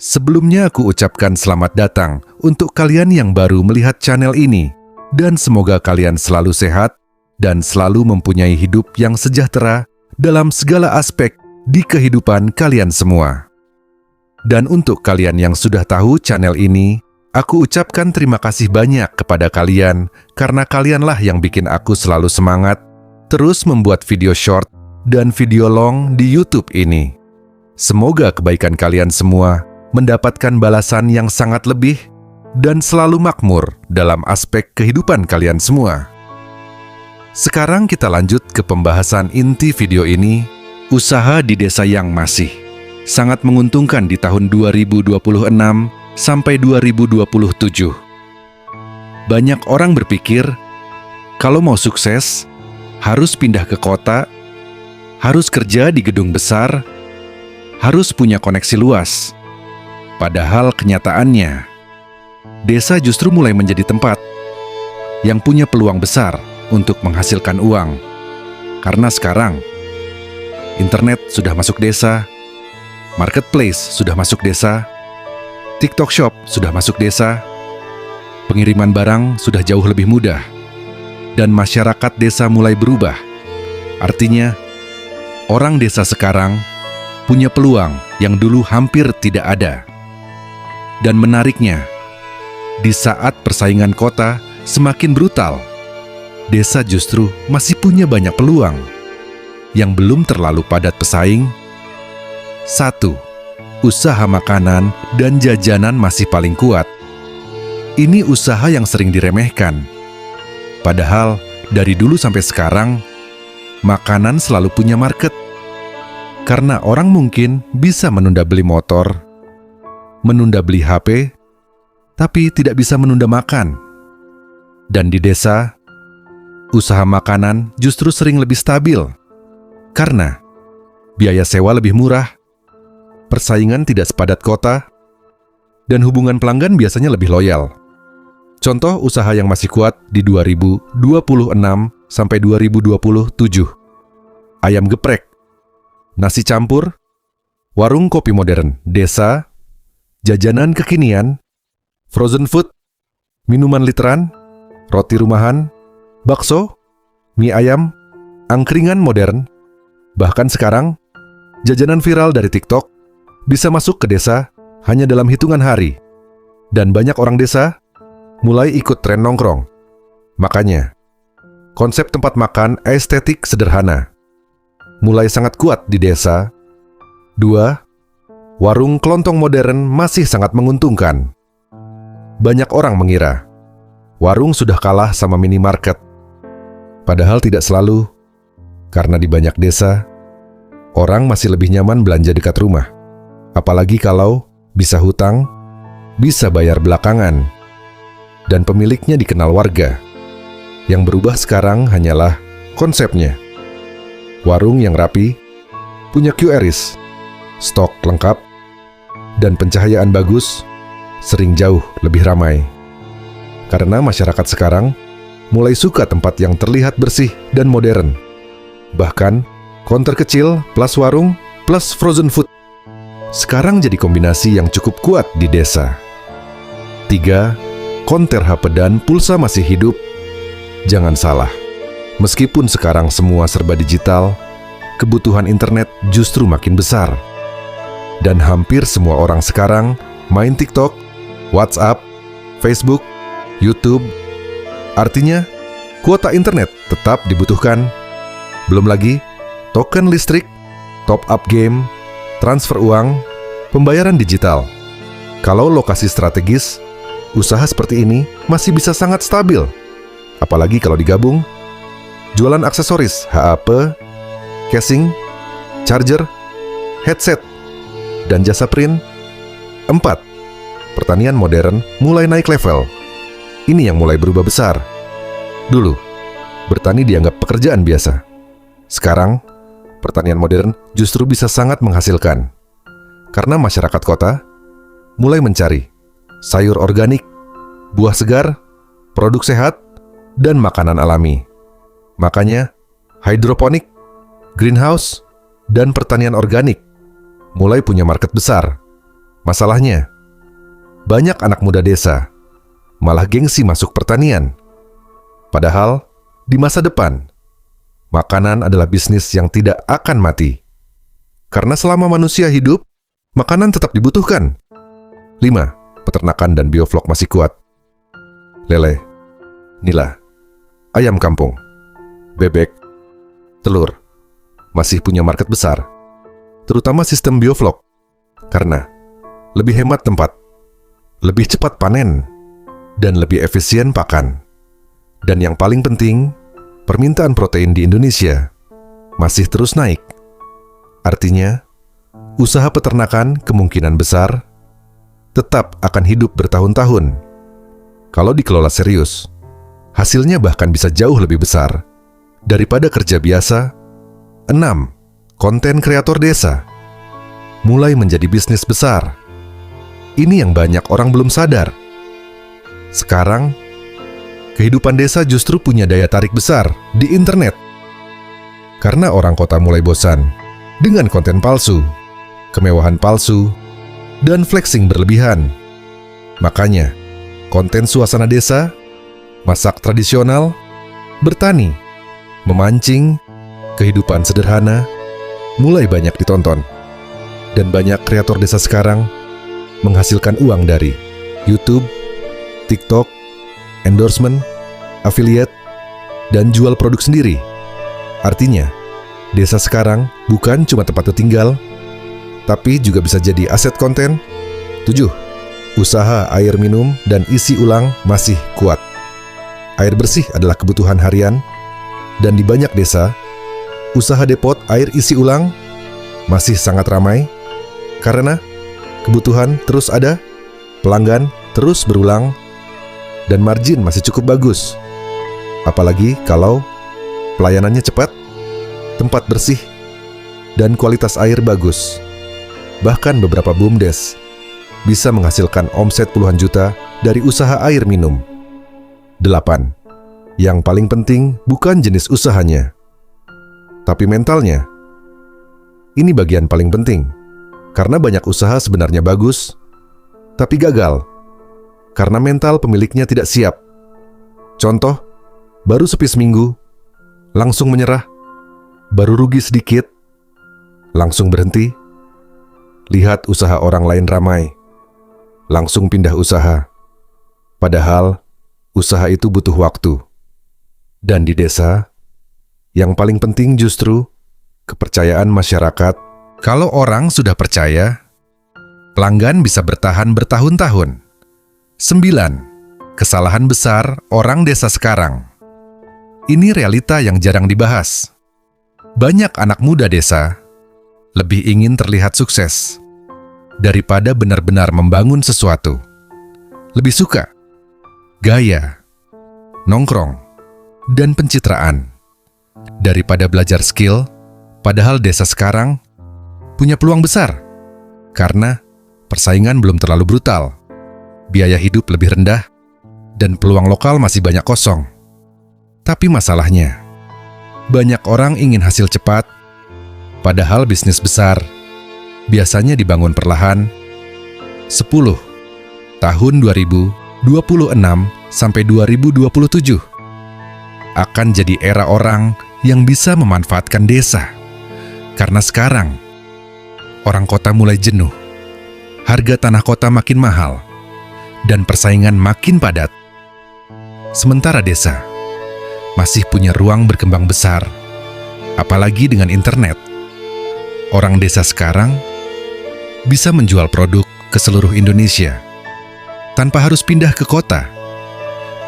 Sebelumnya aku ucapkan selamat datang untuk kalian yang baru melihat channel ini, dan semoga kalian selalu sehat dan selalu mempunyai hidup yang sejahtera dalam segala aspek di kehidupan kalian semua. Dan untuk kalian yang sudah tahu channel ini, aku ucapkan terima kasih banyak kepada kalian karena kalianlah yang bikin aku selalu semangat terus membuat video short dan video long di YouTube ini. Semoga kebaikan kalian semua mendapatkan balasan yang sangat lebih dan selalu makmur dalam aspek kehidupan kalian semua. Sekarang kita lanjut ke pembahasan inti video ini, usaha di desa yang masih sangat menguntungkan di tahun 2026 sampai 2027. Banyak orang berpikir, kalau mau sukses, harus pindah ke kota, harus kerja di gedung besar, harus punya koneksi luas. Padahal kenyataannya, desa justru mulai menjadi tempat yang punya peluang besar untuk menghasilkan uang. Karena sekarang, internet sudah masuk desa, marketplace sudah masuk desa, TikTok Shop sudah masuk desa, pengiriman barang sudah jauh lebih mudah, dan masyarakat desa mulai berubah. Artinya, orang desa sekarang punya peluang yang dulu hampir tidak ada. Dan menariknya, di saat persaingan kota semakin brutal, desa justru masih punya banyak peluang yang belum terlalu padat pesaing. 1. Usaha makanan dan jajanan masih paling kuat. Ini usaha yang sering diremehkan. Padahal dari dulu sampai sekarang, makanan selalu punya market. Karena orang mungkin bisa menunda beli motor, menunda beli HP, tapi tidak bisa menunda makan. Dan di desa, usaha makanan justru sering lebih stabil. Karena biaya sewa lebih murah, persaingan tidak sepadat kota, dan hubungan pelanggan biasanya lebih loyal. Contoh usaha yang masih kuat di 2026 sampai 2027. Ayam geprek, nasi campur, warung kopi modern desa, jajanan kekinian, frozen food, minuman literan, roti rumahan, bakso, mie ayam, angkringan modern. Bahkan sekarang, jajanan viral dari TikTok bisa masuk ke desa hanya dalam hitungan hari. Dan banyak orang desa mulai ikut tren nongkrong. Makanya, konsep tempat makan estetik sederhana mulai sangat kuat di desa. 2. Warung kelontong modern masih sangat menguntungkan. Banyak orang mengira warung sudah kalah sama minimarket. Padahal tidak selalu, karena di banyak desa, orang masih lebih nyaman belanja dekat rumah. Apalagi kalau bisa hutang, bisa bayar belakangan, dan pemiliknya dikenal warga. Yang berubah sekarang hanyalah konsepnya. Warung yang rapi, punya QRIS, stok lengkap, dan pencahayaan bagus, sering jauh lebih ramai. Karena masyarakat sekarang mulai suka tempat yang terlihat bersih dan modern. Bahkan, counter kecil plus warung plus frozen food sekarang jadi kombinasi yang cukup kuat di desa. 3. Konter HP dan pulsa masih hidup. Jangan salah, meskipun sekarang semua serba digital, kebutuhan internet justru makin besar. Dan hampir semua orang sekarang main TikTok, WhatsApp, Facebook, YouTube. Artinya, kuota internet tetap dibutuhkan. Belum lagi, token listrik, top up game, transfer uang, pembayaran digital. Kalau lokasi strategis, usaha seperti ini masih bisa sangat stabil. Apalagi kalau digabung, jualan aksesoris HAP, casing, charger, headset, dan jasa print. 4. Pertanian modern mulai naik level. Ini yang mulai berubah besar. Dulu, bertani dianggap pekerjaan biasa. Sekarang, pertanian modern justru bisa sangat menghasilkan. Karena masyarakat kota mulai mencari sayur organik, buah segar, produk sehat, dan makanan alami. Makanya, hidroponik, greenhouse, dan pertanian organik mulai punya market besar. Masalahnya, banyak anak muda desa malah gengsi masuk pertanian. Padahal, di masa depan, makanan adalah bisnis yang tidak akan mati. Karena selama manusia hidup, makanan tetap dibutuhkan. 5. Peternakan dan bioflok masih kuat. Lele, nila, ayam kampung, bebek, telur masih punya market besar, terutama sistem bioflok, karena lebih hemat tempat, lebih cepat panen, dan lebih efisien pakan. Dan yang paling penting, permintaan protein di Indonesia masih terus naik. Artinya, usaha peternakan kemungkinan besar tetap akan hidup bertahun-tahun. Kalau dikelola serius, hasilnya bahkan bisa jauh lebih besar daripada kerja biasa. 6. Konten kreator desa mulai menjadi bisnis besar. Ini yang banyak orang belum sadar. Sekarang, kehidupan desa justru punya daya tarik besar di internet. Karena orang kota mulai bosan dengan konten palsu, kemewahan palsu, dan flexing berlebihan. Makanya, konten suasana desa, masak tradisional, bertani, memancing, kehidupan sederhana, mulai banyak ditonton. Dan banyak kreator desa sekarang menghasilkan uang dari YouTube, TikTok, endorsement, affiliate, dan jual produk sendiri. Artinya, desa sekarang bukan cuma tempat tinggal, tapi juga bisa jadi aset konten. 7. Usaha air minum dan isi ulang masih kuat. Air bersih adalah kebutuhan harian, dan di banyak desa, usaha depot air isi ulang masih sangat ramai karena kebutuhan terus ada, pelanggan terus berulang, dan margin masih cukup bagus. Apalagi kalau pelayanannya cepat, tempat bersih, dan kualitas air bagus. Bahkan beberapa BUMDes bisa menghasilkan omset puluhan juta dari usaha air minum. 8. Yang paling penting bukan jenis usahanya, tapi mentalnya. Ini bagian paling penting, karena banyak usaha sebenarnya bagus, tapi gagal karena mental pemiliknya tidak siap. Contoh, baru sepi seminggu, langsung menyerah, baru rugi sedikit, langsung berhenti. Lihat usaha orang lain ramai, langsung pindah usaha. Padahal, usaha itu butuh waktu. Dan di desa, yang paling penting justru kepercayaan masyarakat. Kalau orang sudah percaya, pelanggan bisa bertahan bertahun-tahun. 9. Kesalahan besar orang desa sekarang. Ini realita yang jarang dibahas. Banyak anak muda desa lebih ingin terlihat sukses daripada benar-benar membangun sesuatu. Lebih suka gaya, nongkrong, dan pencitraan daripada belajar skill. Padahal desa sekarang punya peluang besar karena persaingan belum terlalu brutal, biaya hidup lebih rendah, dan peluang lokal masih banyak kosong. Tapi masalahnya, banyak orang ingin hasil cepat, padahal bisnis besar biasanya dibangun perlahan. 10. Tahun 2026 sampai 2027 akan jadi era orang yang bisa memanfaatkan desa. Karena sekarang, orang kota mulai jenuh, harga tanah kota makin mahal, dan persaingan makin padat. Sementara desa masih punya ruang berkembang besar, apalagi dengan internet. Orang desa sekarang bisa menjual produk ke seluruh Indonesia tanpa harus pindah ke kota.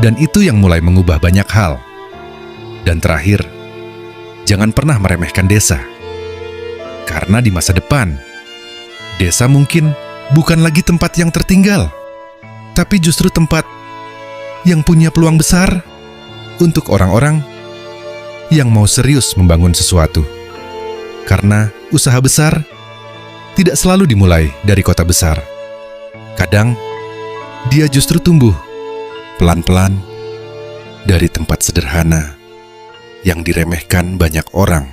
Dan itu yang mulai mengubah banyak hal. Dan terakhir, jangan pernah meremehkan desa. Karena di masa depan, desa mungkin bukan lagi tempat yang tertinggal, tapi justru tempat yang punya peluang besar untuk orang-orang yang mau serius membangun sesuatu. Karena usaha besar tidak selalu dimulai dari kota besar. Kadang, dia justru tumbuh pelan-pelan dari tempat sederhana yang diremehkan banyak orang.